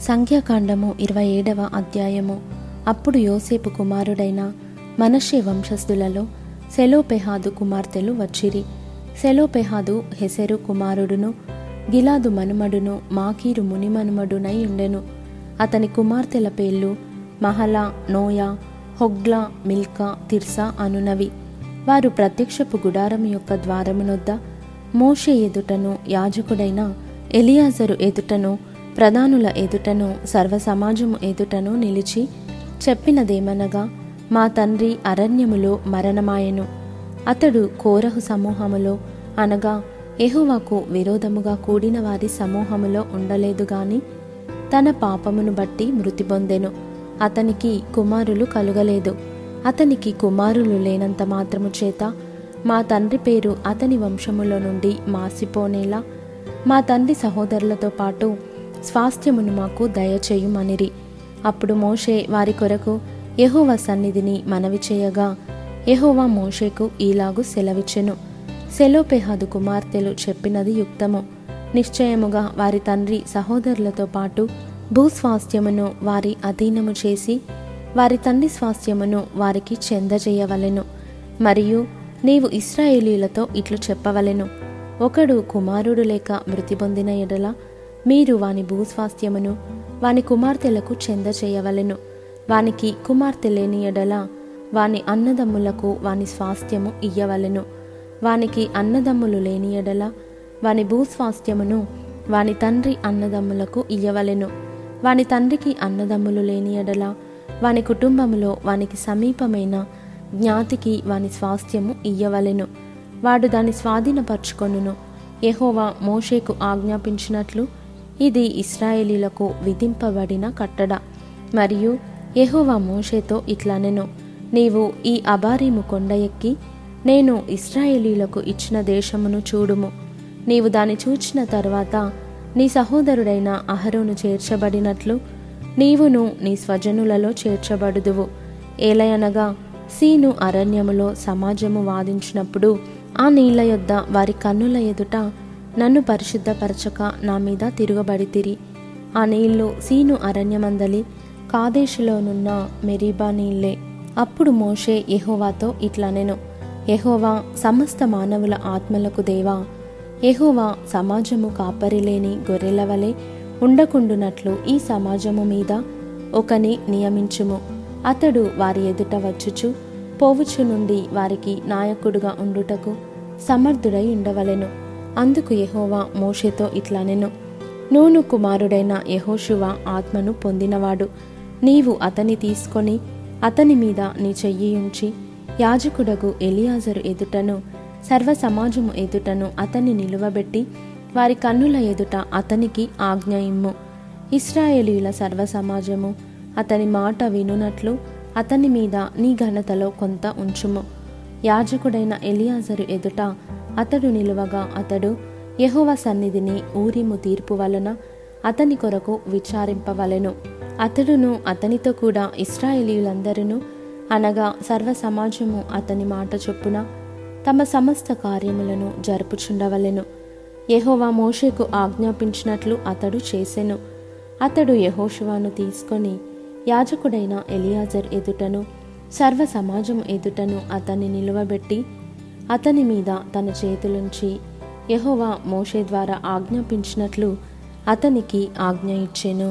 సంఖ్యాకాండము 27వ అధ్యాయము. అప్పుడు యోసేపు కుమారుడైన మనష్షే వంశస్థులలో సెలోపెహాదు కుమార్తెలు వచ్చిరి. సెలోపెహాదు హెసెరు కుమారుడును, గిలాదు మనుమడును, మాకీరు మునిమనుమడునై ఉండెను. అతని కుమార్తెల పేర్లు Mahlah, Noah, Hoglah, Milcah, Tirzah అనునవి. వారు ప్రత్యక్షపు గుడారము యొక్క ద్వారమునొద్ద మోషే ఎదుటను, యాజకుడైన ఎలియాజరు ఎదుటను, ప్రధానుల ఎదుటను, సర్వసమాజము ఎదుటను నిలిచి చెప్పినదేమనగా, మా తండ్రి అరణ్యములో మరణమాయెను. అతడు కోరహు సమూహములో, అనగా యెహోవాకు విరోధముగా కూడిన వారి సమూహములో ఉండలేదు గాని తన పాపమును బట్టి మృతి పొందెను. అతనికి కుమారులు కలుగలేదు. అతనికి కుమారులు లేనంత మాత్రము చేత మా తండ్రి పేరు అతని వంశములో నుండి మాసిపోనేలా మా తండ్రి సహోదరులతో పాటు స్వాస్థ్యమును మాకు దయచేయుమనిరి. అప్పుడు మోషే వారి కొరకు యెహోవా సన్నిధిని మనవి చేయగా, యెహోవా మోషేకు ఈలాగు సెలవిచ్చెను. సెలోపెహాదు కుమార్తెలు చెప్పినది యుక్తము. నిశ్చయముగా వారి తండ్రి సహోదరులతో పాటు భూస్వాస్థ్యమును వారి అధీనము చేసి వారి తండ్రి స్వాస్థ్యమును వారికి చెందజేయవలెను. మరియు నీవు ఇశ్రాయేలీయులతో ఇట్లు చెప్పవలెను, ఒకడు కుమారుడు లేక మృతి పొందిన ఎడల మీరు వాని భూస్వాస్థ్యమును వాని కుమార్తెలకు చెందచేయవలెను. వానికి కుమార్తె లేని ఎడల వాని అన్నదమ్ములకు వాని స్వాస్థ్యము ఇయ్యవలెను. వానికి అన్నదమ్ములు లేని ఎడల వాని భూస్వాస్థ్యమును వాని తండ్రి అన్నదమ్ములకు ఇయ్యవలెను. వాని తండ్రికి అన్నదమ్ములు లేని ఎడల వాని కుటుంబములో వానికి సమీపమైన జ్ఞాతికి వాని స్వాస్థ్యము ఇయ్యవలెను. వాడు దాని స్వాధీనపరచుకొనును. యెహోవా మోషేకు ఆజ్ఞాపించినట్లు ఇది ఇశ్రాయేలీలకు విధింపబడిన కట్టడ. మరియు యెహోవా మోషేతో ఇట్లనెను, నీవు ఈ అబారీము కొండ ఎక్కి నేను ఇశ్రాయేలీలకు ఇచ్చిన దేశమును చూడుము. నీవు దాని చూచిన తరువాత నీ సహోదరుడైన అహరోను చేర్చబడినట్లు నీవును నీ స్వజనులలో చేర్చబడుదువు. ఏలయనగా సీను అరణ్యములో సమాజము వాదించినప్పుడు ఆ నీళ్ల యొద్ద వారి కన్నుల ఎదుట నన్ను పరిశుద్ధపరచక నా మీద తిరుగబడితిరి. ఆ నీళ్లు సీను అరణ్యమందలి కాదేశులోనున్న మెరీబా నీళ్లే. అప్పుడు మోషే యెహోవాతో ఇట్లనెను, యెహోవా సమస్త మానవుల ఆత్మలకు దేవా, యెహోవా సమాజము కాపరిలేని గొర్రెల వలె ఉండకుండునట్లు ఈ సమాజము మీద ఒకని నియమించుము. అతడు వారి ఎదుట వచ్చుచు పోవుచు నుండి వారికి నాయకుడుగా ఉండుటకు సమర్థుడై ఉండవలెను. అందుకు యెహోవా మోషేతో ఇట్లనెను, నూను కుమారుడైన యెహోషువ ఆత్మను పొందినవాడు. నీవు అతని తీసుకొని అతని మీద నీ చెయ్యి ఉంచి యాజకుడగు ఎలియాజరు ఎదుటను సర్వ సమాజము ఎదుటను అతన్ని నిలువబెట్టి వారి కన్నుల ఎదుట అతనికి ఆజ్ఞ ఇమ్ము. ఇశ్రాయేలీయుల సర్వ సమాజము అతని మాట వినునట్లు అతని మీద నీ ఘనతలో కొంత ఉంచుము. యాజకుడైన ఎలియాజరు ఎదుట అతడు నిలువగా అతడు యెహోవా సన్నిధిని ఊరీము తీర్పు వలన అతని కొరకు విచారింపవలెను. అతడును అతనితో కూడా ఇశ్రాయేలీయులందరూ అనగా సర్వ సమాజము అతని మాట చొప్పున తమ సమస్త కార్యములను జరుపుచుండవలెను. యెహోవా మోషేకు ఆజ్ఞాపించినట్లు అతడు చేసెను. అతడు యెహోషువను తీసుకొని యాజకుడైన ఎలియాజర్ ఎదుటను సర్వ సమాజం ఎదుటను అతన్ని నిలువబెట్టి అతని మీద తన చేతులుంచి యెహోవా మోషే ద్వారా ఆజ్ఞాపించినట్లు అతనికి ఆజ్ఞ ఇచ్చెను.